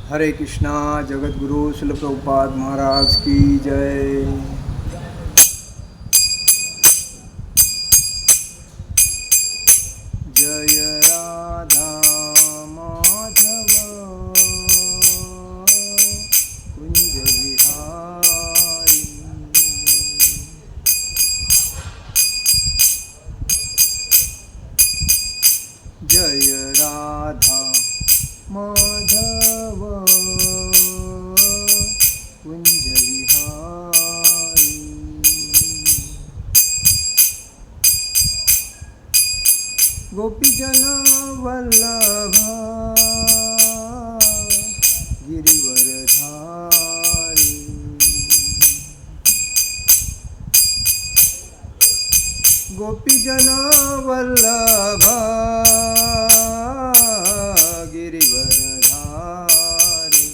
हरे कृष्णा। जगत गुरु शिल प्रभुपाद महाराज की जय। जय राधा माधव कुंज विहारी। जय राधा माधव कुंज विहारी। गोपीजन वल्लभ गिरिवरधारी। गोपीजन वल्लभ गिरिवरधारी।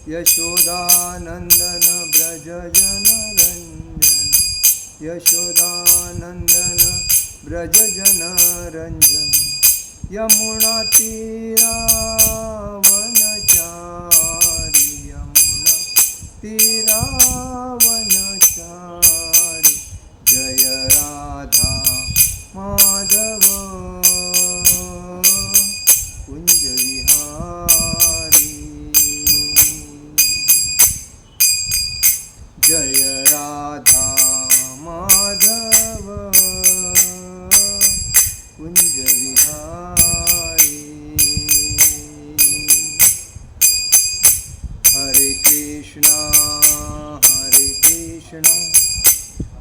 यशोदानंदन ब्रज जन रंजन। यशोदानंदन ब्रज जन रंजन। यमुना तीरावनचारी। यमुना तीरावनचारी। जय राधा माधव कुंज विहारी। जय राधा माधव कुंज विहारी। हरे कृष्णा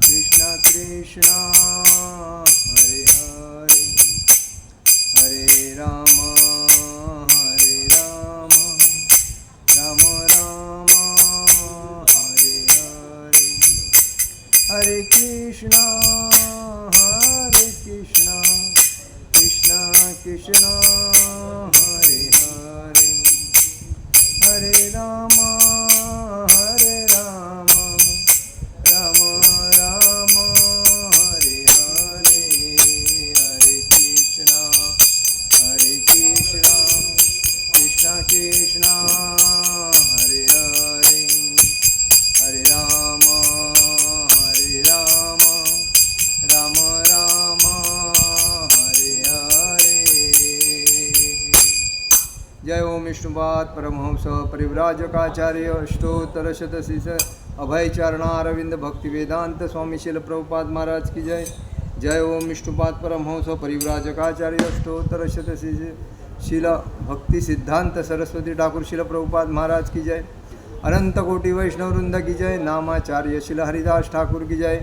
कृष्णा कृष्णा हरे हरे। हरे राम राम राम हरे हरे। हरे कृष्णा कृष्णा कृष्णा हरे हरे। हरे राम राम राम हरे हरे। हरे कृष्णा कृष्णा कृष्णा हरे हरे। हरे राम राम राम हरे हरे। जय ओम विष्णुपाद परमहंस परिव्राजकाचार्य अष्टोत्तरशतशीष अभयचरणारविंद भक्ति वेदांत स्वामी शिल प्रभुपाद महाराज की जय। जय ओम विष्णुपाद परमहंस परिव्राजकाचार्य अष्टोत्तरशतशीष शिल भक्ति सिद्धांत सरस्वती ठाकुर शिल प्रभुपाद महाराज की जय। अनंत कोटि वैष्णव वृंद की जय। नामाचार्य शिल हरिदास ठाकुर की जय।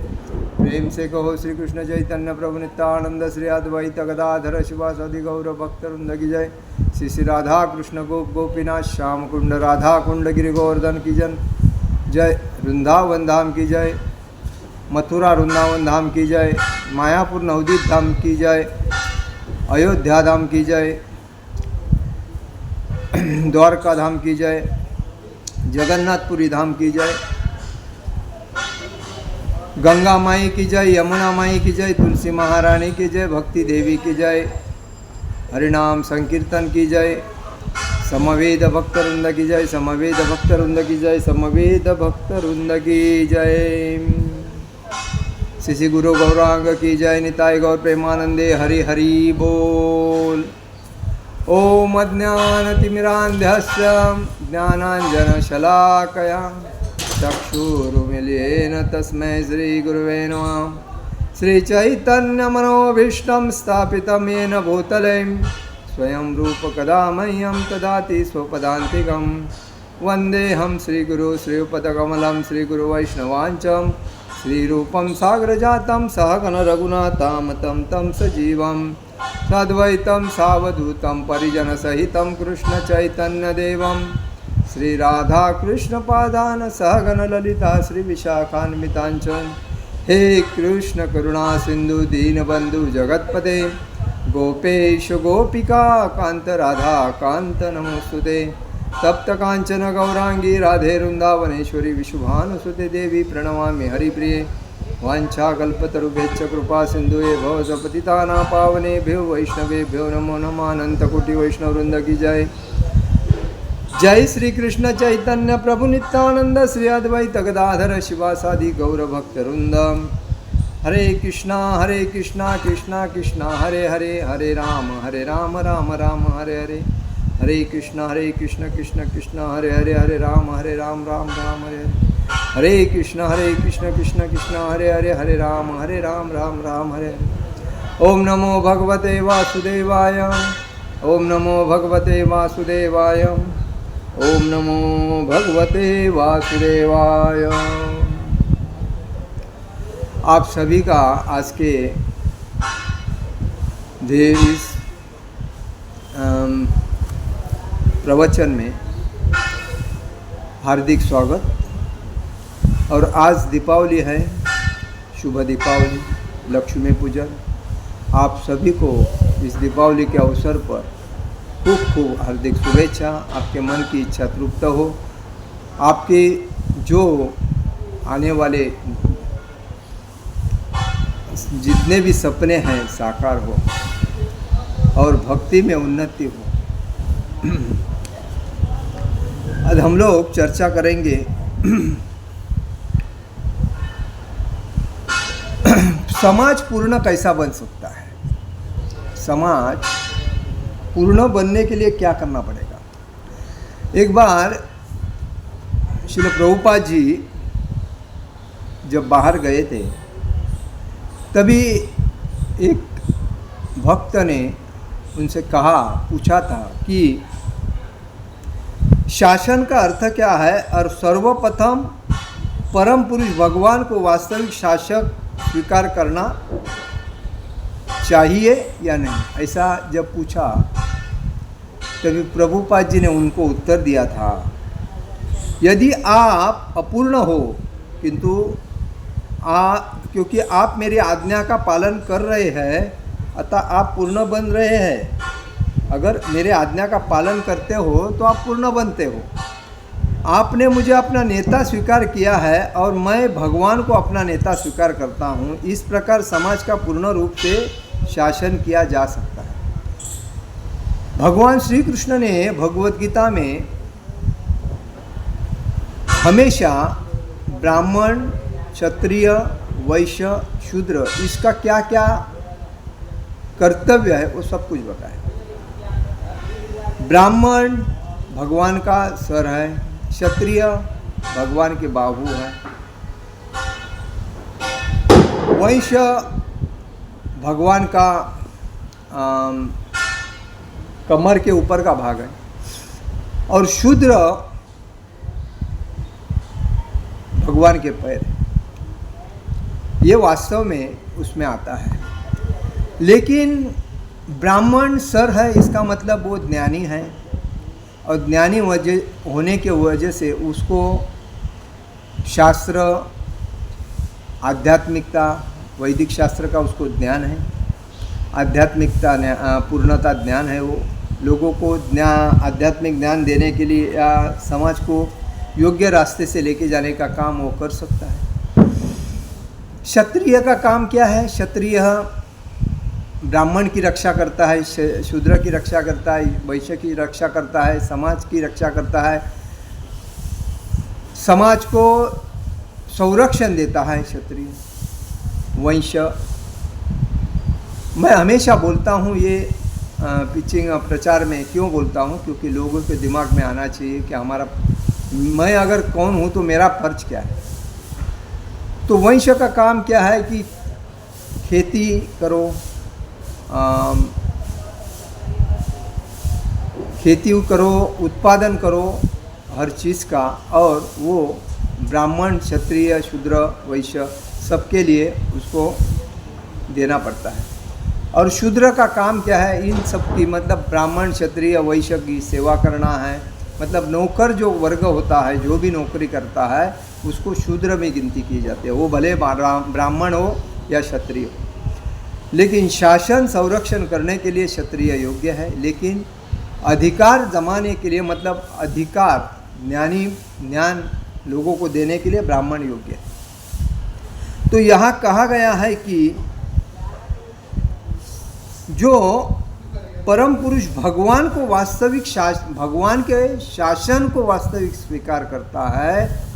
प्रेम से कहो श्री कृष्ण चैतन्य प्रभु नित्यानंद श्री अद्वैत गदाधर शिवासादि गौर भक्त वृंद की जय। श्री श्री राधा कृष्ण गोप गोपीनाथ श्याम कुंड राधा कुंड गिरि गोवर्धन की जन जय। वृंदावन धाम की जय। मथुरा वृंदावन धाम की जय। मायापुर नवदीप धाम की जय। अयोध्या धाम की जय। द्वारका धाम की जय। जगन्नाथपुरी धाम की जय। गंगा माई की जय। यमुना माई की जय। तुलसी महारानी की जय। भक्ति देवी की जय। हरिनाम संकीर्तन की जय। समवेद भक्त वृंद की जय। समवेद भक्त वृंद की जय। समवेद भक्त वृंद की जय। श्री श्री गुरु गौरांग की जय। निताय गौर प्रेमानंदे हरि हरि बोल। ओम अज्ञानतिमिरान्धस्य ज्ञानाञ्जनशलाकया चक्षुरुमिलितेन तस्मै श्रीगुरुवे नमः। श्रीचैतन्यमनोभीष्टं स्थापितं येन भूतले स्वयं रूप कदा मह्यं ददाति स्वपदान्तिकं। वन्देऽहं श्रीगुरु श्रीयुतपदकमलं श्रीगुरुवैष्णवाञ्चं श्रीरूपं साग्रजातं सहगण रघुनाथामतं तं सजीवं सद्वैतं सावधूतं परिजनसहितं कृष्णचैतन्यदेवं श्रीराधाकृष्णपादान् सहगण ललिता श्रीविशाखान्विताञ्च। हे कृष्ण करुणा सिंधु दीनबंधु जगत्पते गोपेश गोपिका कांत राधा कांत नमोस्तुते। तप्त कांचन गौरांगी राधे वृंदावनेश्वरी विशुभानुसुते देवी प्रणमामि हरिप्रिये। वाञ्छाकल्पतरुभ्यश्च कृपा सिन्धुभ्यो पतितानां पावनेभ्यो वैष्णवेभ्यो नमो नमः। अनंतकोटि वैष्णव वृंद की जय। जय श्री कृष्ण चैतन्य प्रभु नित्यानंद श्री अद्वैत गदाधर शिवासादि गौर भक्त वृंद। हरे कृष्णा कृष्णा कृष्णा हरे हरे, हरे राम राम राम हरे हरे। हरे कृष्ण कृष्ण कृष्ण हरे हरे, हरे राम राम राम हरे हरे। हरे कृष्ण कृष्ण कृष्ण हरे हरे, हरे राम राम राम हरे हरे। ओम नमो भगवते वासुदेवाय, ओम नमो भगवते वासुदेवाय, ओम नमो भगवते वासुदेवाय। आप सभी का आज के इस प्रवचन में हार्दिक स्वागत। और आज दीपावली है, शुभ दीपावली, लक्ष्मी पूजन। आप सभी को इस दीपावली के अवसर पर खूब खूब हार्दिक शुभेच्छा। आपके मन की इच्छा तृप्त हो, आपके जो आने वाले जितने भी सपने हैं साकार हो और भक्ति में उन्नति हो। आज हम लोग चर्चा करेंगे समाज पूर्ण कैसा बन सकता है। समाज पूर्ण बनने के लिए क्या करना पड़ेगा। एक बार श्रील प्रभुपाद जी जब बाहर गए थे, तभी एक भक्त ने उनसे पूछा था कि शासन का अर्थ क्या है और सर्वप्रथम परम पुरुष भगवान को वास्तविक शासक स्वीकार करना चाहिए या नहीं। ऐसा जब पूछा तभी प्रभुपाद जी ने उनको उत्तर दिया था, यदि आप अपूर्ण हो किंतु क्योंकि आप मेरी आज्ञा का पालन कर रहे हैं अतः आप पूर्ण बन रहे हैं। अगर मेरे आज्ञा का पालन करते हो तो आप पूर्ण बनते हो। आपने मुझे अपना नेता स्वीकार किया है और मैं भगवान को अपना नेता स्वीकार करता हूँ। इस प्रकार समाज का पूर्ण रूप से शासन किया जा सकता है। भगवान श्री कृष्ण ने भगवत गीता में हमेशा ब्राह्मण, क्षत्रिय, वैश्य, शूद्र इसका क्या क्या कर्तव्य है वो सब कुछ बताया। ब्राह्मण भगवान का सर है, क्षत्रिय भगवान के बाहु है, वैश्य भगवान का कमर के ऊपर का भाग है और शूद्र भगवान के पैर है। ये वास्तव में उसमें आता है। लेकिन ब्राह्मण सर है, इसका मतलब वो ज्ञानी है और ज्ञानी होने के वजह से उसको शास्त्र, आध्यात्मिकता, वैदिक शास्त्र का उसको ज्ञान है। आध्यात्मिकता पूर्णता ज्ञान है। वो लोगों को आध्यात्मिक ज्ञान देने के लिए या समाज को योग्य रास्ते से लेके जाने का काम वो कर सकता है। क्षत्रिय का काम क्या है। क्षत्रिय ब्राह्मण की रक्षा करता है, शूद्र की रक्षा करता है, वैश्य की रक्षा करता है, समाज की रक्षा करता है, समाज को संरक्षण देता है क्षत्रिय। वैश्य मैं हमेशा बोलता हूँ, ये पिचिंग प्रचार में क्यों बोलता हूँ, क्योंकि लोगों के दिमाग में आना चाहिए कि मैं अगर कौन हूँ तो मेरा फर्ज क्या है। तो वैश्य का काम क्या है कि खेती करो, खेती करो, उत्पादन करो हर चीज़ का, और वो ब्राह्मण, क्षत्रिय, शूद्र, वैश्य सबके लिए उसको देना पड़ता है। और शूद्र का काम क्या है, इन सब की मतलब ब्राह्मण, क्षत्रिय, वैश्य की सेवा करना है। मतलब नौकर जो वर्ग होता है, जो भी नौकरी करता है उसको शूद्र में गिनती की जाती है, वो भले ब्राह्मण हो या क्षत्रिय हो। लेकिन शासन संरक्षण करने के लिए क्षत्रिय योग्य है, लेकिन अधिकार जमाने के लिए मतलब अधिकार ज्ञान लोगों को देने के लिए ब्राह्मण योग्य है। तो यहाँ कहा गया है कि जो परम पुरुष भगवान को वास्तविक भगवान के शासन को वास्तविक स्वीकार करता है,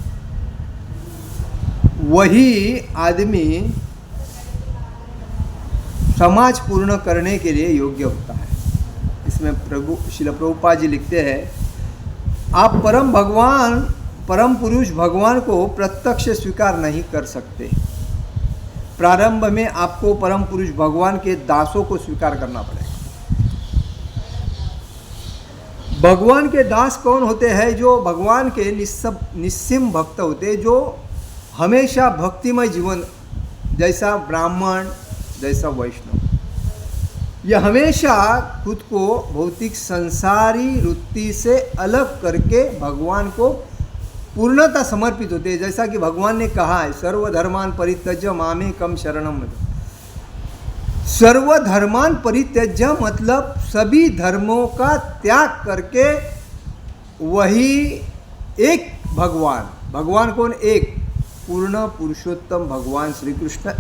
वही आदमी समाज पूर्ण करने के लिए योग्य होता है। इसमें श्रील प्रभुपाद जी लिखते हैं, आप परम पुरुष भगवान को प्रत्यक्ष स्वीकार नहीं कर सकते। प्रारंभ में आपको परम पुरुष भगवान के दासों को स्वीकार करना पड़ेगा। भगवान के दास कौन होते हैं? जो भगवान के निस्सीम भक्त होते हैं, जो हमेशा भक्तिमय जीवन, जैसा ब्राह्मण, जैसा वैष्णव, यह हमेशा खुद को भौतिक संसारी वृत्ति से अलग करके भगवान को पूर्णतः समर्पित होते हैं। जैसा कि भगवान ने कहा है, सर्वधर्मान परित्यज्य मामेकम शरणम व्रज। सर्वधर्मान परित्यज्य मतलब सभी धर्मों का त्याग करके वही एक भगवान कौन? एक पूर्ण पुरुषोत्तम भगवान श्री कृष्ण,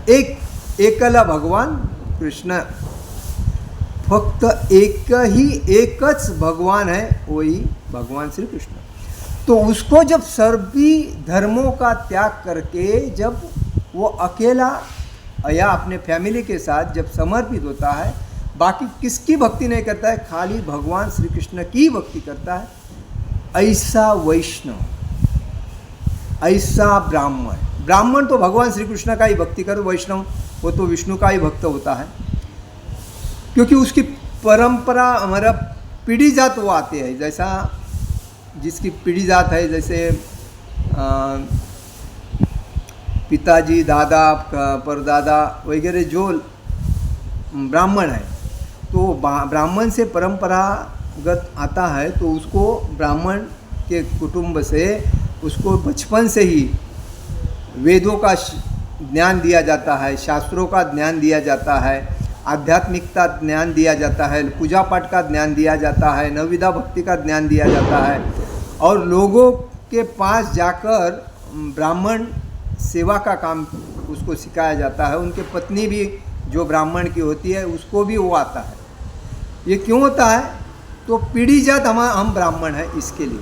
एकला भगवान कृष्ण, फक्त एकच भगवान है, वही भगवान श्री कृष्ण। तो उसको जब सभी धर्मों का त्याग करके जब वो अकेला या अपने फैमिली के साथ जब समर्पित होता है, बाकी किसकी भक्ति नहीं करता है, खाली भगवान श्री कृष्ण की भक्ति करता है, ऐसा वैष्णव, ऐसा ब्राह्मण तो भगवान श्री कृष्ण का ही भक्ति कर, वैष्णव वो तो विष्णु का ही भक्त होता है, क्योंकि उसकी परंपरा हमारा पीढ़ी जात वो आते हैं। जैसा जिसकी पीढ़ी जात है, जैसे पिताजी, दादा, परदादा वगैरह जो ब्राह्मण है, तो ब्राह्मण से परंपरागत आता है, तो उसको ब्राह्मण के कुटुंब से उसको बचपन से ही वेदों का ज्ञान दिया जाता है, शास्त्रों का ज्ञान दिया जाता है, आध्यात्मिकता ज्ञान दिया जाता है, पूजा पाठ का ज्ञान दिया जाता है, नवविधा भक्ति का ज्ञान दिया जाता है, और लोगों के पास जाकर ब्राह्मण सेवा का काम उसको सिखाया जाता है। उनके पत्नी भी जो ब्राह्मण की होती है उसको भी वो आता है। ये क्यों होता है? तो पीढ़ी जात हम ब्राह्मण हैं इसके लिए।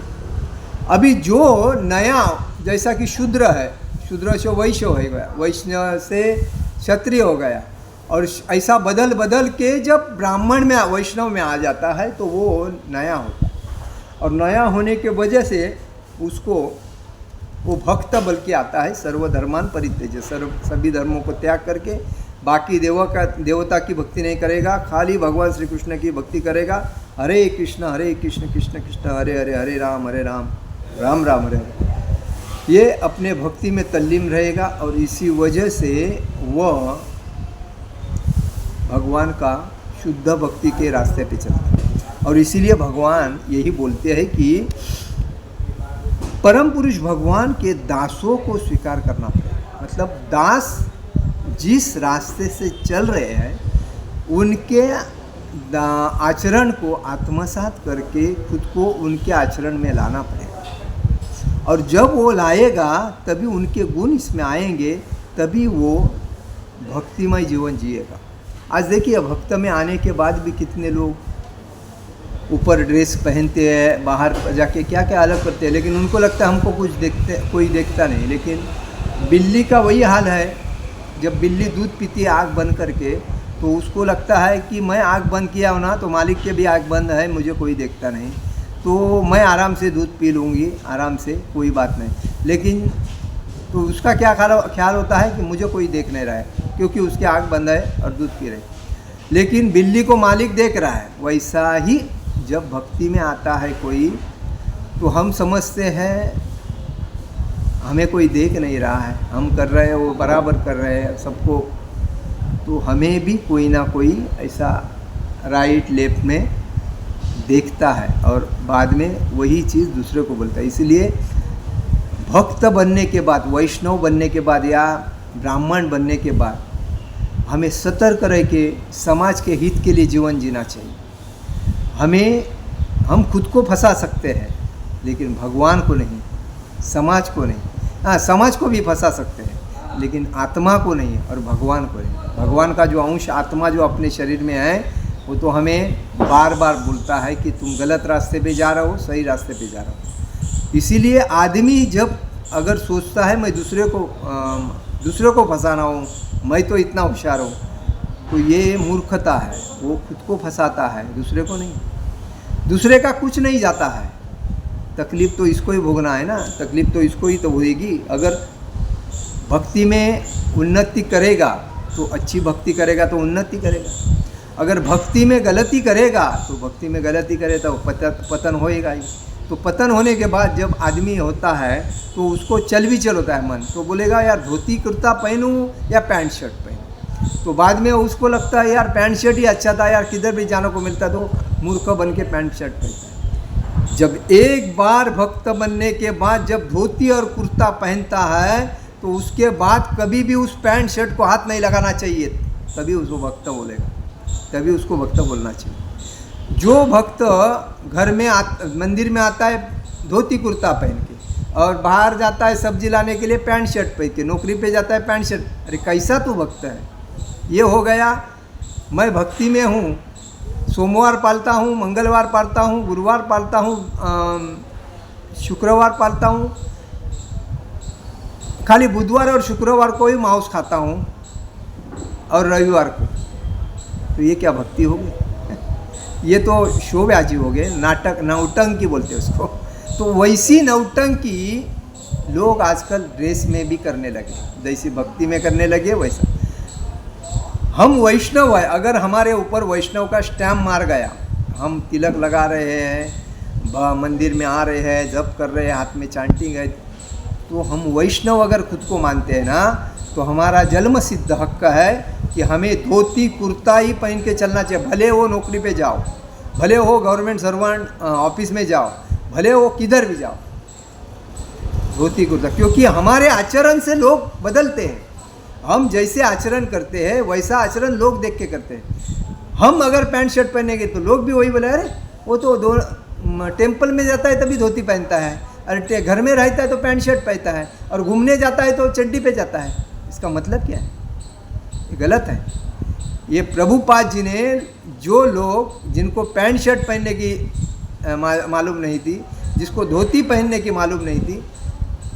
अभी जो नया, जैसा कि शूद्र है, शूद्र से वैश्य हो गया, वैश्य से क्षत्रिय हो गया, और ऐसा बदल के जब ब्राह्मण में वैष्णव में आ जाता है तो वो नया होता है, और नया होने के वजह से उसको वो भक्त बल के आता है। सर्वधर्मान परित्यज्य, सभी धर्मों को त्याग करके बाकी देवता की भक्ति नहीं करेगा, खाली भगवान श्री कृष्ण की भक्ति करेगा। हरे कृष्ण कृष्ण कृष्ण हरे हरे, हरे राम राम राम हरे हरे, ये अपने भक्ति में तल्लीन रहेगा, और इसी वजह से वह भगवान का शुद्ध भक्ति के रास्ते पे चलता है। और इसीलिए भगवान यही बोलते हैं कि परम पुरुष भगवान के दासों को स्वीकार करना पड़ेगा। मतलब दास जिस रास्ते से चल रहे हैं उनके आचरण को आत्मसात करके खुद को उनके आचरण में लाना पड़ेगा, और जब वो लाएगा तभी उनके गुण इसमें आएंगे, तभी वो भक्तिमय जीवन जिएगा। आज देखिए, भक्त में आने के बाद भी कितने लोग ऊपर ड्रेस पहनते हैं, बाहर जाके क्या क्या अलग करते हैं, लेकिन उनको लगता है हमको कोई देखता नहीं। लेकिन बिल्ली का वही हाल है, जब बिल्ली दूध पीती है आँख बंद करके, तो उसको लगता है कि मैं आँख बंद किया हो ना तो मालिक के भी आँख बंद है, मुझे कोई देखता नहीं, तो मैं आराम से दूध पी लूँगी, आराम से, कोई बात नहीं। लेकिन तो उसका क्या ख्याल होता है कि मुझे कोई देख नहीं रहा है, क्योंकि उसकी आँख बंद है और दूध पी रही। लेकिन बिल्ली को मालिक देख रहा है। वैसा ही जब भक्ति में आता है कोई, तो हम समझते हैं हमें कोई देख नहीं रहा है, हम कर रहे हैं, वो बराबर कर रहे हैं सबको, तो हमें भी कोई ना कोई ऐसा राइट लेफ्ट में देखता है, और बाद में वही चीज़ दूसरे को बोलता है। इसलिए भक्त बनने के बाद, वैष्णव बनने के बाद या ब्राह्मण बनने के बाद हमें सतर्क रह के समाज के हित के लिए जीवन जीना चाहिए। हम खुद को फंसा सकते हैं, लेकिन भगवान को नहीं, समाज को नहीं। हाँ, समाज को भी फंसा सकते हैं, लेकिन आत्मा को नहीं और भगवान को नहीं। भगवान का जो अंश आत्मा जो अपने शरीर में है वो तो हमें बार बार बोलता है कि तुम गलत रास्ते पे जा रहे हो, सही रास्ते पे जा रहे हो। इसीलिए आदमी जब अगर सोचता है मैं दूसरे को फंसाना हूँ, मैं तो इतना होशियार हूँ, तो ये मूर्खता है। वो खुद को फंसाता है, दूसरे को नहीं। दूसरे का कुछ नहीं जाता है, तकलीफ़ तो इसको ही भोगना है ना, तकलीफ़ तो इसको ही तो होएगी। अगर भक्ति में उन्नति करेगा तो अच्छी भक्ति करेगा तो उन्नति करेगा, अगर भक्ति में गलती करेगा तो भक्ति में गलती करे तो पतन होएगा ही। तो पतन होने के बाद जब आदमी होता है तो उसको चल भी चल होता है मन, तो बोलेगा यार धोती कुर्ता पहनूँ या पैंट शर्ट पहनूँ। तो बाद में उसको लगता है यार पैंट शर्ट ही अच्छा था यार, किधर भी जाने को मिलता तो मूर्ख बन के पैंट शर्ट पहनता है। जब एक बार भक्त बनने के बाद जब धोती और कुर्ता पहनता है तो उसके बाद कभी भी उस पैंट शर्ट को हाथ नहीं लगाना चाहिए, तभी उसको भक्त बोलेगा, तभी उसको भक्त बोलना चाहिए। जो भक्त घर में मंदिर में आता है धोती कुर्ता पहन के और बाहर जाता है सब्जी लाने के लिए पैंट शर्ट पहन के, नौकरी पे जाता है पैंट शर्ट, अरे कैसा तू भक्त है? ये हो गया मैं भक्ति में हूँ, सोमवार पालता हूँ, मंगलवार पालता हूँ, गुरुवार पालता हूँ, शुक्रवार पालता हूँ, खाली बुधवार और शुक्रवार को ही मांस खाता हूँ और रविवार को, तो ये क्या भक्ति हो गई? ये तो शोबाजी हो गए, नाटक, नौटंकी बोलते हैं उसको। तो वैसी नौटंकी लोग आजकल ड्रेस में भी करने लगे, जैसी भक्ति में करने लगे वैसा। हम वैष्णव है, अगर हमारे ऊपर वैष्णव का स्टैम्प मार गया, हम तिलक लगा रहे हैं, मंदिर में आ रहे हैं, जप कर रहे हैं, हाथ में चांटिंग है, तो हम वैष्णव अगर खुद को मानते हैं ना, तो हमारा जन्म सिद्ध हक है कि हमें धोती कुर्ता ही पहन के चलना चाहिए। भले वो नौकरी पे जाओ, भले हो गवर्नमेंट सर्वेंट ऑफिस में जाओ, भले वो किधर भी जाओ, धोती कुर्ता। क्योंकि हमारे आचरण से लोग बदलते हैं, हम जैसे आचरण करते हैं वैसा आचरण लोग देख के करते हैं। हम अगर पैंट शर्ट पहनेंगे तो लोग भी वही बोले, अरे वो तो टेम्पल में जाता है तभी धोती पहनता है, अरे घर में रहता है तो पैंट शर्ट पहनता है, और घूमने जाता है तो चड्डी पे जाता है। इसका मतलब क्या है? ये गलत है। ये प्रभुपाद जी ने जो लोग जिनको पैंट शर्ट पहनने की मालूम नहीं थी, जिसको धोती पहनने की मालूम नहीं थी,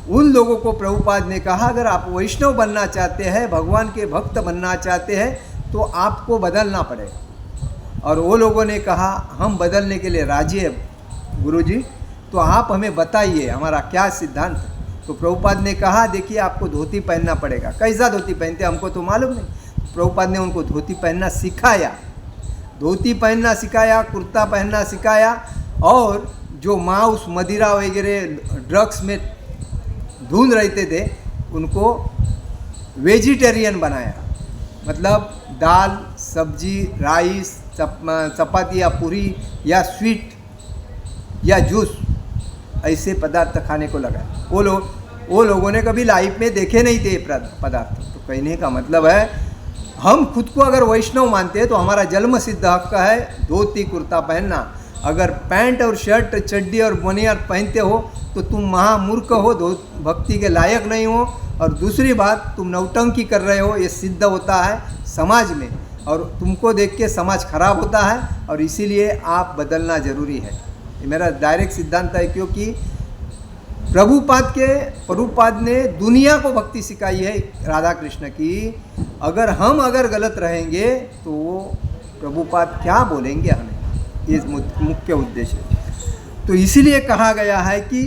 उन लोगों को प्रभुपाद ने कहा अगर आप वैष्णव बनना चाहते हैं, भगवान के भक्त बनना चाहते हैं, तो आपको बदलना पड़ेगा। और वो लोगों ने कहा हम बदलने के लिए राजी है गुरुजी, तो आप हमें बताइए हमारा क्या सिद्धांत है। तो प्रभुपाद ने कहा देखिए आपको धोती पहनना पड़ेगा। कैसा धोती पहनते हमको तो मालूम नहीं। प्रभुपाद ने उनको धोती पहनना सिखाया, धोती पहनना सिखाया, कुर्ता पहनना सिखाया, और जो मांस मदिरा वगैरह ड्रग्स में धुंध रहते थे उनको वेजिटेरियन बनाया। मतलब दाल, सब्जी, राइस, चपाती या पूरी या स्वीट या जूस, ऐसे पदार्थ खाने को लगा। वो लोगों ने कभी लाइफ में देखे नहीं थे पदार्थ। तो कहने का मतलब है हम खुद को अगर वैष्णव मानते हैं तो हमारा जन्म सिद्ध हक है धोती कुर्ता पहनना। अगर पैंट और शर्ट, चड्डी और बनियान पहनते हो तो तुम महामूर्ख हो, भक्ति के लायक नहीं हो। और दूसरी बात, तुम नौटंकी कर रहे हो, ये सिद्ध होता है समाज में, और तुमको देख के समाज खराब होता है, और इसीलिए आप बदलना ज़रूरी है। ये मेरा डायरेक्ट सिद्धांत है, क्योंकि प्रभुपाद ने दुनिया को भक्ति सिखाई है राधा कृष्ण की। अगर गलत रहेंगे तो वो प्रभुपाद क्या बोलेंगे हमें, ये मुख्य उद्देश्य है। तो इसीलिए कहा गया है कि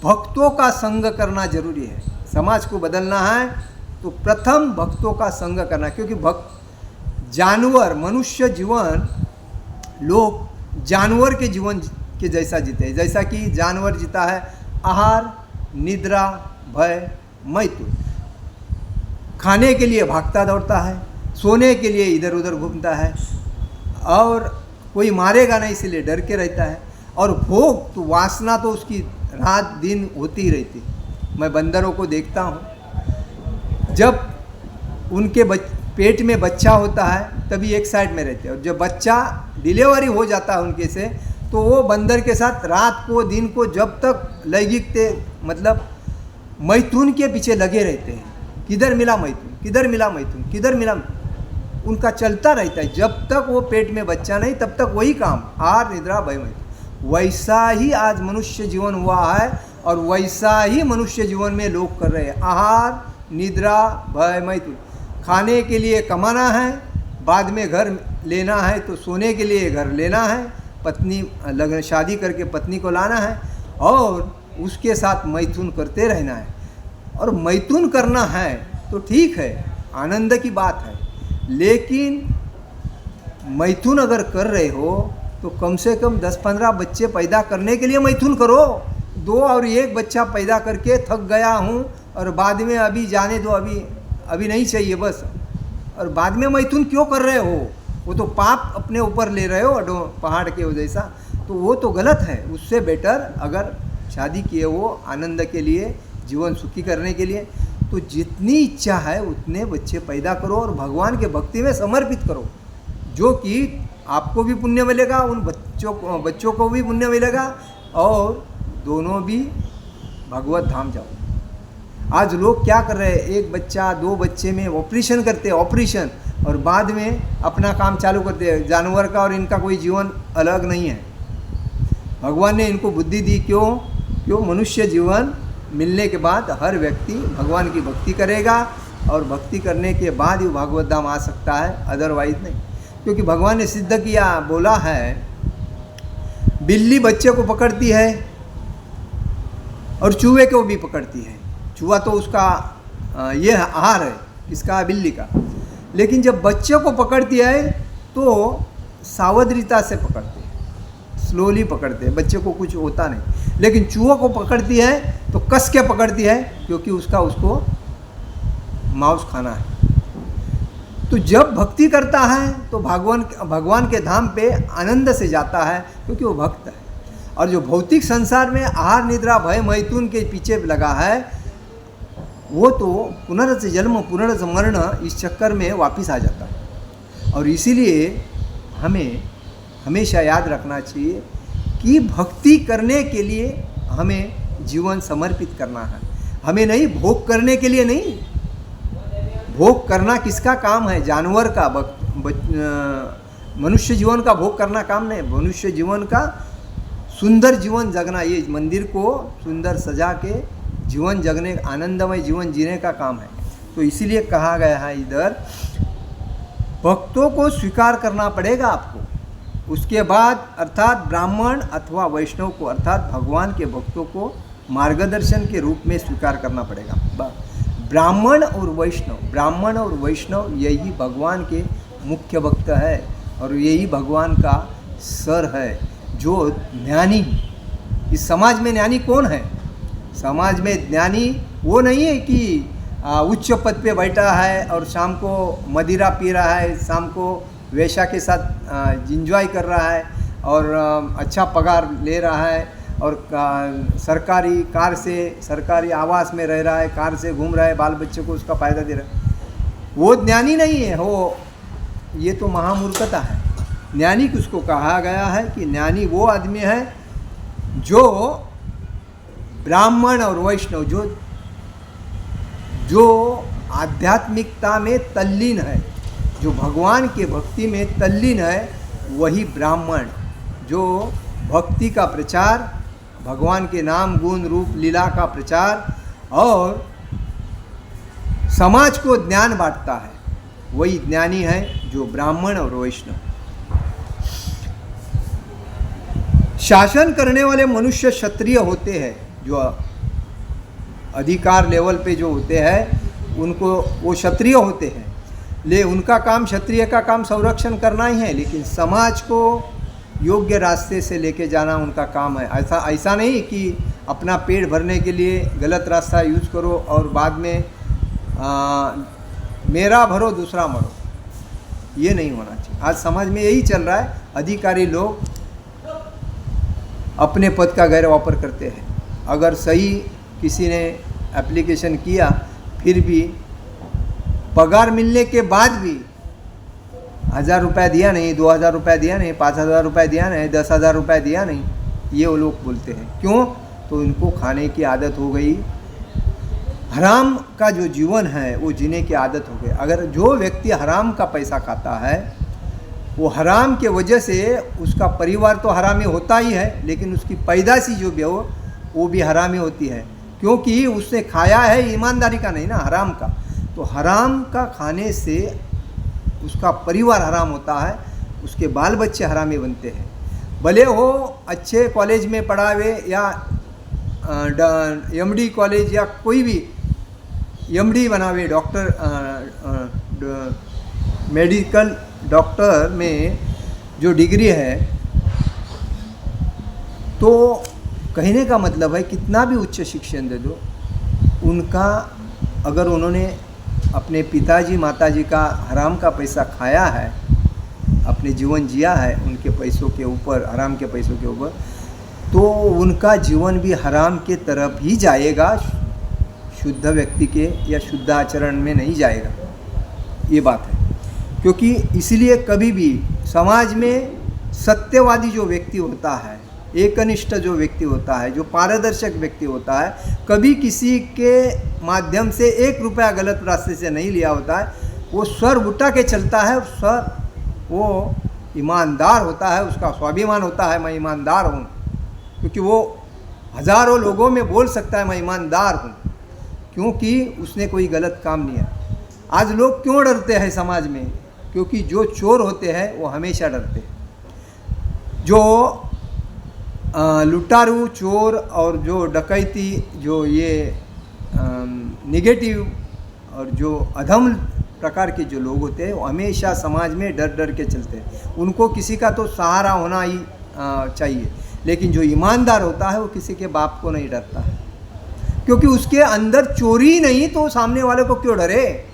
भक्तों का संग करना जरूरी है। समाज को बदलना है तो प्रथम भक्तों का संग करना, क्योंकि जानवर, मनुष्य जीवन, लोग जानवर के जीवन के जैसा जीते हैं। जैसा कि जानवर जीता है आहार, निद्रा, भय, मैथुन। खाने के लिए भागता दौड़ता है, सोने के लिए इधर उधर घूमता है, और कोई मारेगा नहीं इसलिए डर के रहता है। और भोग तो वासना तो उसकी रात दिन होती ही रहती। मैं बंदरों को देखता हूँ, जब उनके पेट में बच्चा होता है तभी एक साइड में रहते हैं, और जब बच्चा डिलीवरी हो जाता है उनके से, तो वो बंदर के साथ रात को दिन को जब तक लैंगिक मतलब मैथुन के पीछे लगे रहते हैं। किधर मिला मैथुन, किधर मिला मैथुन, किधर मिला, उनका चलता रहता है। जब तक वो पेट में बच्चा नहीं तब तक वही काम, आहार निद्रा भय मैथुन। वैसा ही आज मनुष्य जीवन हुआ है और वैसा ही मनुष्य जीवन में लोग कर रहे हैं। आहार निद्रा भय मैथुन। खाने के लिए कमाना है, बाद में घर लेना है, तो सोने के लिए घर लेना है, पत्नी लगन शादी करके पत्नी को लाना है और उसके साथ मैथुन करते रहना है। और मैथुन करना है तो ठीक है, आनंद की बात है, लेकिन मैथुन अगर कर रहे हो तो कम से कम 10-15 बच्चे पैदा करने के लिए मैथुन करो। 2 और 1 बच्चा पैदा करके थक गया हूँ और बाद में अभी जाने दो, अभी नहीं चाहिए बस, और बाद में मैथुन क्यों कर रहे हो? वो तो पाप अपने ऊपर ले रहे हो पहाड़ के जैसा, तो वो तो गलत है। उससे बेटर अगर शादी किए हो आनंद के लिए, जीवन सुखी करने के लिए, तो जितनी इच्छा है उतने बच्चे पैदा करो और भगवान के भक्ति में समर्पित करो, जो कि आपको भी पुण्य मिलेगा, उन बच्चों को भी पुण्य मिलेगा और दोनों भी भगवत धाम जाओ। आज लोग क्या कर रहे हैं, 1 बच्चा 2 बच्चे में ऑपरेशन करते हैं, ऑपरेशन, और बाद में अपना काम चालू करते हैं। जानवर का और इनका कोई जीवन अलग नहीं है। भगवान ने इनको बुद्धि दी, क्यों मनुष्य जीवन मिलने के बाद हर व्यक्ति भगवान की भक्ति करेगा और भक्ति करने के बाद ही भागवत धाम आ सकता है, अदरवाइज नहीं। क्योंकि भगवान ने सिद्ध किया, बोला है, बिल्ली बच्चे को पकड़ती है और चूहे को भी पकड़ती है। चूहा तो उसका ये आहार है, इसका बिल्ली का, लेकिन जब बच्चे को पकड़ती है तो सावधानिता से पकड़ते हैं, स्लोली पकड़ते हैं, बच्चे को कुछ होता नहीं। लेकिन चूहों को पकड़ती है तो कस के पकड़ती है, क्योंकि उसको मांस खाना है। तो जब भक्ति करता है तो भगवान के धाम पे आनंद से जाता है, क्योंकि वो भक्त है। और जो भौतिक संसार में आहार निद्रा भय मैथुन के पीछे लगा है, वो तो पुनर्जन्म जन्म पुनर्जन्म मरण इस चक्कर में वापस आ जाता है। और इसीलिए हमें हमेशा याद रखना चाहिए कि भक्ति करने के लिए हमें जीवन समर्पित करना है, हमें नहीं भोग करने के लिए नहीं। भोग करना किसका काम है? जानवर का। मनुष्य जीवन का भोग करना काम नहीं। मनुष्य जीवन का सुंदर जीवन जगना, ये मंदिर को सुंदर सजा के जीवन जगने, आनंदमय जीवन जीने का काम है। तो इसीलिए कहा गया है इधर, भक्तों को स्वीकार करना पड़ेगा आपको। उसके बाद अर्थात ब्राह्मण अथवा वैष्णव को, अर्थात भगवान के भक्तों को मार्गदर्शन के रूप में स्वीकार करना पड़ेगा। ब्राह्मण और वैष्णव यही भगवान के मुख्य भक्त है और यही भगवान का सर है, जो ज्ञानी। इस समाज में ज्ञानी कौन है? समाज में ज्ञानी वो नहीं है कि उच्च पद पे बैठा है और शाम को मदिरा पी रहा है, शाम को वेश्या के साथ एंजॉय कर रहा है और अच्छा पगार ले रहा है और सरकारी कार से, सरकारी आवास में रह रहा है, कार से घूम रहा है, बाल बच्चे को उसका फ़ायदा दे रहा है। वो ज्ञानी नहीं है, वो ये तो महामूर्खता है। ज्ञानी किसको कहा गया है कि ज्ञानी वो आदमी है जो ब्राह्मण और वैष्णव, जो आध्यात्मिकता में तल्लीन है, जो भगवान के भक्ति में तल्लीन है, वही ब्राह्मण। जो भक्ति का प्रचार, भगवान के नाम गुण रूप लीला का प्रचार और समाज को ज्ञान बांटता है, वही ज्ञानी है, जो ब्राह्मण और वैष्णव। शासन करने वाले मनुष्य क्षत्रिय होते हैं, जो अधिकार लेवल पे जो होते हैं उनको, वो क्षत्रिय होते हैं। उनका काम, क्षत्रिय का काम संरक्षण करना ही है, लेकिन समाज को योग्य रास्ते से लेके जाना उनका काम है। ऐसा नहीं कि अपना पेट भरने के लिए गलत रास्ता यूज़ करो और बाद में मेरा भरो दूसरा मरो, ये नहीं होना चाहिए। आज समाज में यही चल रहा है, अधिकारी लोग अपने पद का गैरवापर करते हैं। अगर सही किसी ने एप्लीकेशन किया, फिर भी पगार मिलने के बाद भी 1000 रुपये दिया नहीं, 2000 रुपये दिया नहीं, 5000 रुपये दिया नहीं, 10,000 रुपये दिया नहीं, ये वो लोग बोलते हैं। क्यों? तो इनको खाने की आदत हो गई हराम का जो जीवन है वो जीने की आदत हो गई। अगर जो व्यक्ति हराम का पैसा खाता है, वो हराम के वजह से उसका परिवार तो हरामी होता ही है, लेकिन उसकी पैदाशी जो भी हो वो भी हरामी होती है, क्योंकि उसने खाया है ईमानदारी का नहीं ना, हराम का। तो हराम का खाने से उसका परिवार हराम होता है, उसके बाल बच्चे हरामी बनते हैं। भले वो अच्छे कॉलेज में पढ़ावे या एमडी कॉलेज या कोई भी एमडी बनावे, डॉक्टर मेडिकल डॉक्टर में जो डिग्री है, तो कहने का मतलब है कितना भी उच्च शिक्षण दे दो, उनका अगर उन्होंने अपने पिताजी माताजी का हराम का पैसा खाया है, अपने जीवन जिया है उनके पैसों के ऊपर, हराम के पैसों के ऊपर, तो उनका जीवन भी हराम के तरफ ही जाएगा, शुद्ध व्यक्ति के या शुद्ध आचरण में नहीं जाएगा। ये बात है। क्योंकि इसलिए कभी भी समाज में सत्यवादी जो व्यक्ति होता है, एकनिष्ठ जो व्यक्ति होता है, जो पारदर्शक व्यक्ति होता है, कभी किसी के माध्यम से 1 रुपया गलत रास्ते से नहीं लिया होता है, वो सर उठा के चलता है, सर वो ईमानदार होता है, उसका स्वाभिमान होता है मैं ईमानदार हूँ, क्योंकि वो हज़ारों लोगों में बोल सकता है मैं ईमानदार हूँ, क्योंकि उसने कोई गलत काम नहीं है। आज लोग क्यों डरते हैं समाज में? क्योंकि जो चोर होते हैं वो हमेशा डरते हैं। जो लुटारू चोर और जो डकैती, जो ये नेगेटिव और जो अधम प्रकार के जो लोग होते हैं, वो हमेशा समाज में डर डर के चलते हैं। उनको किसी का तो सहारा होना ही चाहिए, लेकिन जो ईमानदार होता है वो किसी के बाप को नहीं डरता है, क्योंकि उसके अंदर चोरी नहीं तो सामने वाले को क्यों डरे।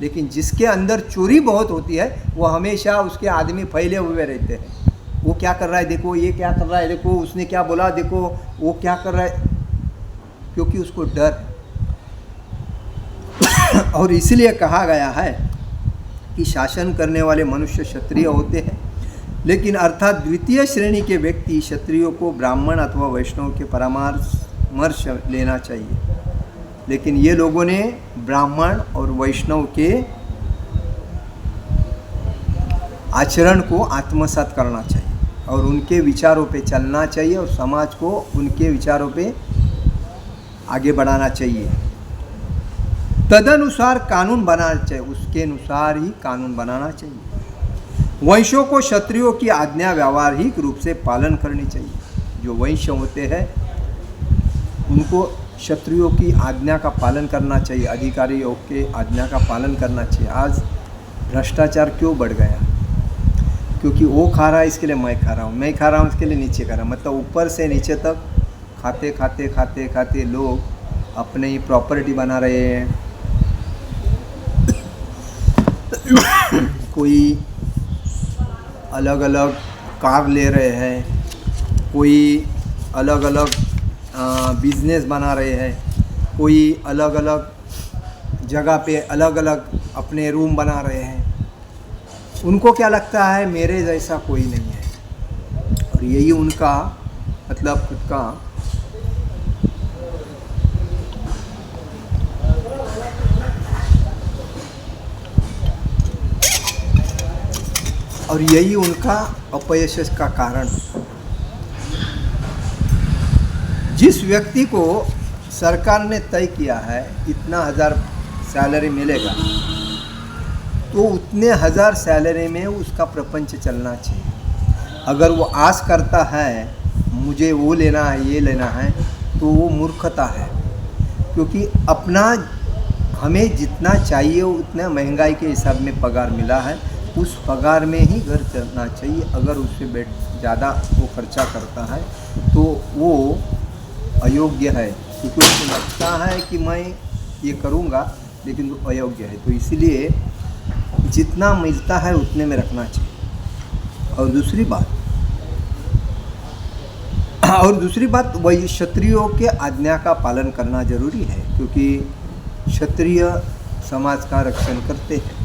लेकिन जिसके अंदर चोरी बहुत होती है वो हमेशा उसके आदमी फैले हुए रहते हैं। वो क्या कर रहा है देखो, ये क्या कर रहा है देखो, उसने क्या बोला देखो, वो क्या कर रहा है, क्योंकि उसको डर है। और इसलिए कहा गया है कि शासन करने वाले मनुष्य क्षत्रिय होते हैं, लेकिन अर्थात द्वितीय श्रेणी के व्यक्ति क्षत्रियों को ब्राह्मण अथवा वैष्णव के परामर्श लेना चाहिए। लेकिन ये लोगों ने ब्राह्मण और वैष्णव के आचरण को आत्मसात करना चाहिए और उनके विचारों पे चलना चाहिए और समाज को उनके विचारों पे आगे बढ़ाना चाहिए। तदनुसार कानून बनाना चाहिए, उसके अनुसार ही कानून बनाना चाहिए। वंशों को क्षत्रियों की आज्ञा व्यावहारिक रूप से पालन करनी चाहिए। जो वंश होते हैं उनको क्षत्रियों की आज्ञा का पालन करना चाहिए, अधिकारियों के आज्ञा का पालन करना चाहिए। आज भ्रष्टाचार क्यों बढ़ गया? क्योंकि वो खा रहा है इसके लिए मैं खा रहा हूँ, मैं खा रहा हूँ इसके लिए नीचे खा रहा हूँ, मतलब ऊपर से नीचे तक खाते खाते खाते खाते लोग अपने ही प्रॉपर्टी बना रहे हैं। कोई अलग अलग कार ले रहे हैं, कोई अलग अलग बिजनेस बना रहे हैं, कोई अलग अलग जगह पे अलग अलग अपने रूम बना रहे हैं। उनको क्या लगता है मेरे जैसा कोई नहीं है, और यही उनका मतलब खुद का और यही उनका अपयश का कारण। जिस व्यक्ति को सरकार ने तय किया है इतना 1000 सैलरी मिलेगा, तो उतने 1000 सैलरी में उसका प्रपंच चलना चाहिए। अगर वो आस करता है मुझे वो लेना है ये लेना है, तो वो मूर्खता है, क्योंकि अपना हमें जितना चाहिए उतना महंगाई के हिसाब में पगार मिला है, उस पगार में ही घर चलना चाहिए। अगर उससे ज़्यादा वो खर्चा करता है तो वो अयोग्य है, क्योंकि उसको लगता है कि मैं ये करूँगा, लेकिन वो अयोग्य है। तो इसलिए जितना मिलता है उतने में रखना चाहिए। और दूसरी बात वही क्षत्रियों के आज्ञा का पालन करना जरूरी है, क्योंकि क्षत्रिय समाज का रक्षण करते हैं।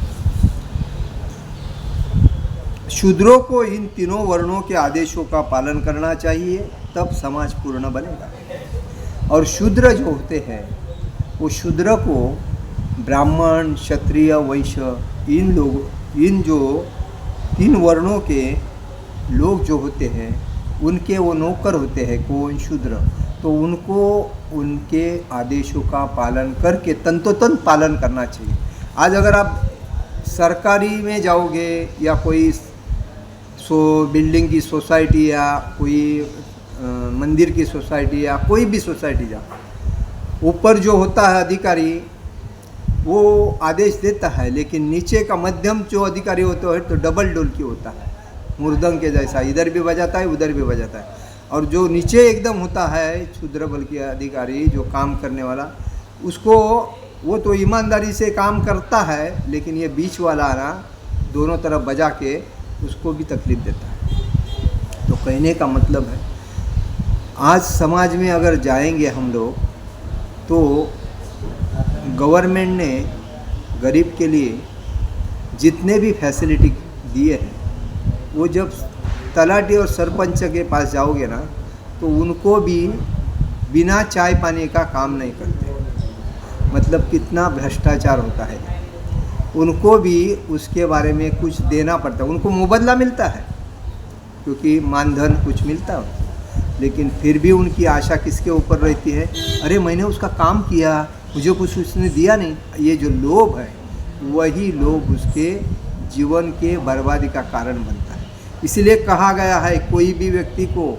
शूद्रों को इन तीनों वर्णों के आदेशों का पालन करना चाहिए, तब समाज पूर्ण बनेगा। और शूद्र जो होते हैं वो शूद्र को ब्राह्मण, क्षत्रिय, वैश्य, इन जो 3 वर्णों के लोग जो होते हैं उनके वो नौकर होते हैं, कौन? शूद्र। तो उनको उनके आदेशों का पालन करके तंतोतंत पालन करना चाहिए। आज अगर आप सरकारी में जाओगे या कोई बिल्डिंग की सोसाइटी या कोई मंदिर की सोसाइटी या कोई भी सोसाइटी जाओ, ऊपर जो होता है अधिकारी वो आदेश देता है, लेकिन नीचे का मध्यम जो अधिकारी होता है तो डबल डोल की होता है, मुर्दंग के जैसा, इधर भी बजाता है उधर भी बजाता है। और जो नीचे एकदम होता है शूद्र बल के अधिकारी, जो काम करने वाला, उसको वो तो ईमानदारी से काम करता है, लेकिन ये बीच वाला ना दोनों तरफ बजा के उसको भी तकलीफ देता है। तो कहने का मतलब है आज समाज में अगर जाएंगे हम लोग तो गवर्नमेंट ने गरीब के लिए जितने भी फैसिलिटी दिए हैं, वो जब तलाटी और सरपंच के पास जाओगे ना तो उनको भी बिना चाय पानी का काम नहीं करते। मतलब कितना भ्रष्टाचार होता है। उनको भी उसके बारे में कुछ देना पड़ता है, उनको मुबदला मिलता है क्योंकि मानधन कुछ मिलता है, लेकिन फिर भी उनकी आशा किसके ऊपर रहती है? अरे मैंने उसका काम किया, मुझे कुछ उसने दिया नहीं। ये जो लोभ है वही लोभ उसके जीवन के बर्बादी का कारण बनता है। इसलिए कहा गया है कोई भी व्यक्ति को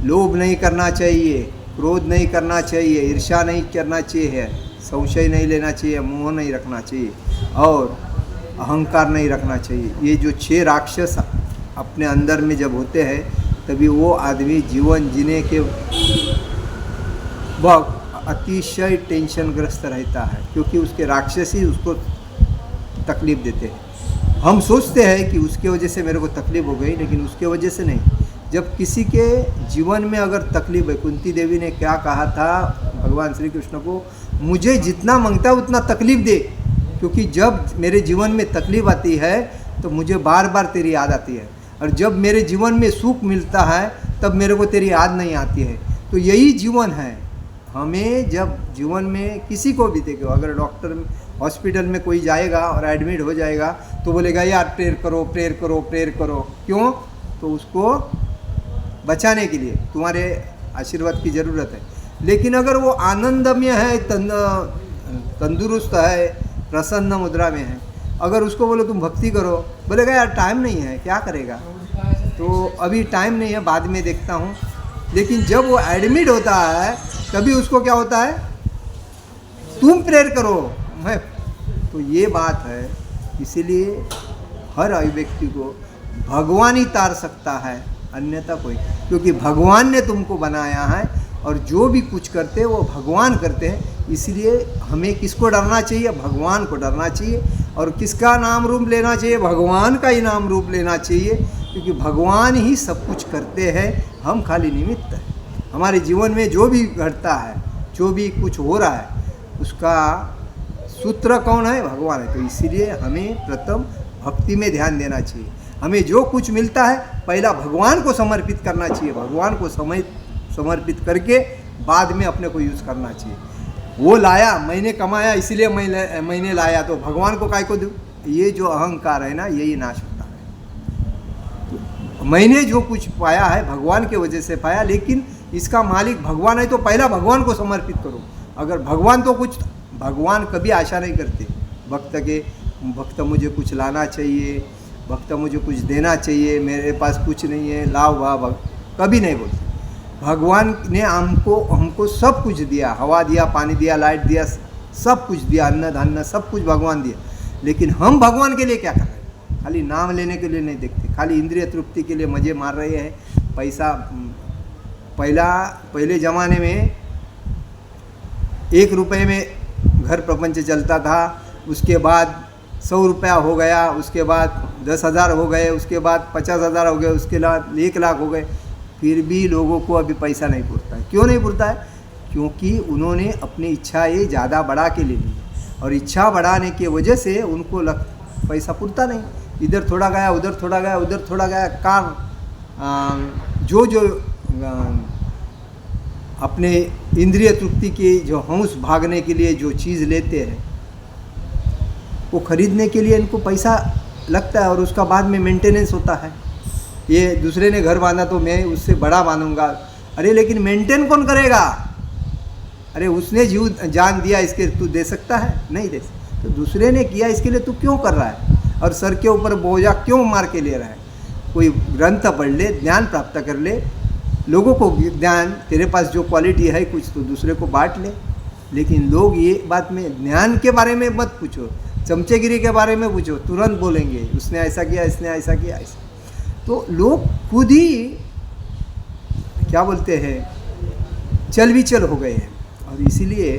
लोभ नहीं करना चाहिए, क्रोध नहीं करना चाहिए, ईर्ष्या नहीं करना चाहिए, संशय नहीं लेना चाहिए, मोह नहीं रखना चाहिए और अहंकार नहीं रखना चाहिए। ये जो 6 राक्षस अपने अंदर में जब होते हैं तभी वो आदमी जीवन जीने के वक्त अतिशय टेंशनग्रस्त रहता है, क्योंकि उसके राक्षस ही उसको तकलीफ देते हैं। हम सोचते हैं कि उसके वजह से मेरे को तकलीफ हो गई, लेकिन उसके वजह से नहीं। जब किसी के जीवन में अगर तकलीफ है, कुंती देवी ने क्या कहा था भगवान श्री कृष्ण को, मुझे जितना मांगता है उतना तकलीफ दे, क्योंकि जब मेरे जीवन में तकलीफ आती है तो मुझे बार बार तेरी याद आती है, और जब मेरे जीवन में सुख मिलता है तब मेरे को तेरी याद नहीं आती है। तो यही जीवन है। हमें जब जीवन में किसी को भी देखो, अगर डॉक्टर हॉस्पिटल में कोई जाएगा और एडमिट हो जाएगा तो बोलेगा यार प्रेयर करो प्रेयर करो प्रेयर करो। क्यों? तो उसको बचाने के लिए तुम्हारे आशीर्वाद की ज़रूरत है। लेकिन अगर वो आनंदमय है, तंदुरुस्त है, प्रसन्न मुद्रा में है, अगर उसको बोलो तुम भक्ति करो, बोलेगा यार टाइम नहीं है, क्या करेगा, तो अभी टाइम नहीं है, बाद में देखता हूँ। लेकिन जब वो एडमिट होता है तभी उसको क्या होता है, तुम प्रेयर करो मैं। तो ये बात है। इसीलिए हर व्यक्ति को भगवान ही तार सकता है, अन्यथा कोई, क्योंकि भगवान ने तुमको बनाया है और जो भी कुछ करते हैं वो भगवान करते हैं। इसलिए हमें किसको डरना चाहिए? भगवान को डरना चाहिए। और किसका नाम रूप लेना चाहिए? भगवान का ही नाम रूप लेना चाहिए, क्योंकि भगवान ही सब कुछ करते हैं, हम खाली निमित्त हैं। हमारे जीवन में जो भी घटता है, जो भी कुछ हो रहा है, उसका सूत्र कौन है? भगवान है। तो इसीलिए हमें प्रथम भक्ति में ध्यान देना चाहिए। हमें जो कुछ मिलता है पहला भगवान को समर्पित करना चाहिए, भगवान को समर्पित करके बाद में अपने को यूज़ करना चाहिए। वो लाया, मैंने कमाया इसलिए मैंने लाया, तो भगवान को काय को दूँ? ये जो अहंकार है ना, यही नाश होता है। तो मैंने जो कुछ पाया है भगवान के वजह से पाया, लेकिन इसका मालिक भगवान है, तो पहला भगवान को समर्पित करो। अगर भगवान तो कुछ, भगवान कभी आशा नहीं करते भक्त मुझे कुछ लाना चाहिए, भक्त मुझे कुछ देना चाहिए, मेरे पास कुछ नहीं है, लाओ वाह, कभी नहीं बोलते। भगवान ने हमको सब कुछ दिया, हवा दिया, पानी दिया, लाइट दिया, सब कुछ दिया, अन्न धान्य सब कुछ भगवान दिया। लेकिन हम भगवान के लिए क्या कर रहे हैं? खाली नाम लेने के लिए नहीं देखते, खाली इंद्रिय तृप्ति के लिए मज़े मार रहे हैं। पैसा, पहले ज़माने में 1 रुपये में घर प्रपंच चलता था, उसके बाद 100 रुपया हो गया, उसके बाद 10,000 हो गए, उसके बाद 50,000 हो गए, उसके बाद 1 लाख हो गए। फिर भी लोगों को अभी पैसा नहीं पुरता है। क्यों नहीं पुरता है? क्योंकि उन्होंने अपनी इच्छाएं ज़्यादा बढ़ा के ले ली, और इच्छा बढ़ाने की वजह से उनको पैसा पुरता नहीं। इधर थोड़ा गया, उधर थोड़ा गया, उधर थोड़ा गया। कार जो अपने इंद्रिय तृप्ति की जो हंस भागने के लिए जो चीज़ लेते हैं, वो खरीदने के लिए इनको पैसा लगता है और उसका बाद में मेंटेनेंस होता है। ये दूसरे ने घर बांधा तो मैं उससे बड़ा बांधूंगा, अरे लेकिन मेंटेन कौन करेगा? अरे उसने जीव जान दिया, इसके तू दे सकता है? नहीं दे सकता। तो दूसरे ने किया, इसके लिए तू क्यों कर रहा है? और सर के ऊपर बोझा क्यों मार के ले रहा है? कोई ग्रंथ पढ़ ले, ज्ञान प्राप्त कर ले, लोगों को ज्ञान, तेरे पास जो क्वालिटी है कुछ तो दूसरे को बांट ले। लेकिन लोग ये बात में ज्ञान के बारे में मत पूछो, चमचेगिरी के बारे में पूछो, तुरंत बोलेंगे उसने ऐसा किया, इसने ऐसा किया, ऐसा। तो लोग खुद ही क्या बोलते हैं, चल विचल हो गए हैं और इसीलिए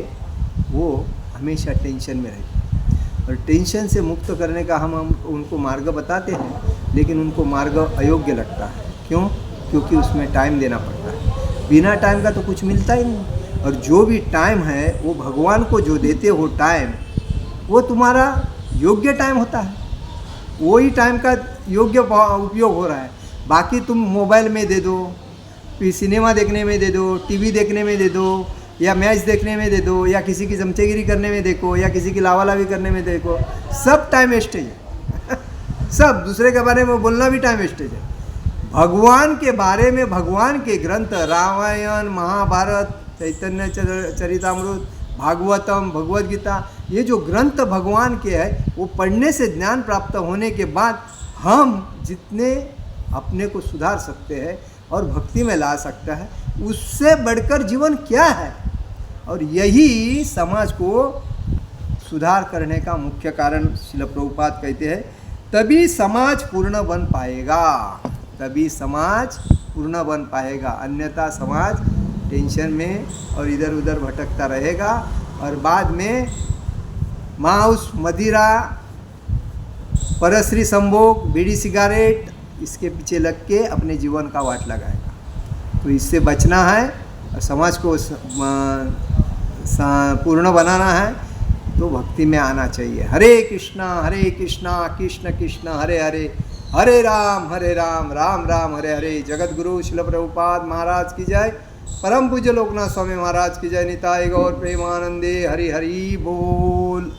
वो हमेशा टेंशन में रहते हैं। और टेंशन से मुक्त करने का हम उनको मार्ग बताते हैं, लेकिन उनको मार्ग अयोग्य लगता है। क्यों? क्योंकि उसमें टाइम देना पड़ता है। बिना टाइम का तो कुछ मिलता ही नहीं। और जो भी टाइम है वो भगवान को जो देते हो टाइम, वो तुम्हारा योग्य टाइम होता है, वही टाइम का योग्य उपयोग हो रहा है। बाकी तुम मोबाइल में दे दो, सिनेमा देखने में दे दो, टीवी देखने में दे दो, या मैच देखने में दे दो, या किसी की चमचेगिरी करने में देखो, या किसी की लावालावी करने में देखो, सब टाइम वेस्टेज है। सब दूसरे के बारे में बोलना भी टाइम वेस्टेज है। भगवान के बारे में, भगवान के ग्रंथ, रामायण, महाभारत, चैतन्य चरितामृत, भागवतम, भगवद गीता, ये जो ग्रंथ भगवान के हैं, वो पढ़ने से ज्ञान प्राप्त होने के बाद हम जितने अपने को सुधार सकते हैं और भक्ति में ला सकता है, उससे बढ़कर जीवन क्या है? और यही समाज को सुधार करने का मुख्य कारण श्रील प्रभुपाद कहते हैं, तभी समाज पूर्ण बन पाएगा, तभी समाज पूर्ण बन पाएगा। अन्यथा समाज टेंशन में और इधर उधर भटकता रहेगा और बाद में मांस, मदिरा, परश्री संभोग, बीड़ी सिगारेट, इसके पीछे लग के अपने जीवन का वाट लगाएगा। तो इससे बचना है और समाज को पूर्ण बनाना है तो भक्ति में आना चाहिए। हरे कृष्णा कृष्ण कृष्ण हरे हरे, हरे राम राम राम हरे हरे। जगत गुरु श्रील प्रभुपाद महाराज की जय। परम पूज्य लोकनाथ स्वामी महाराज की जय। निताय गौर प्रेमानंदे। हरि हरि बोल।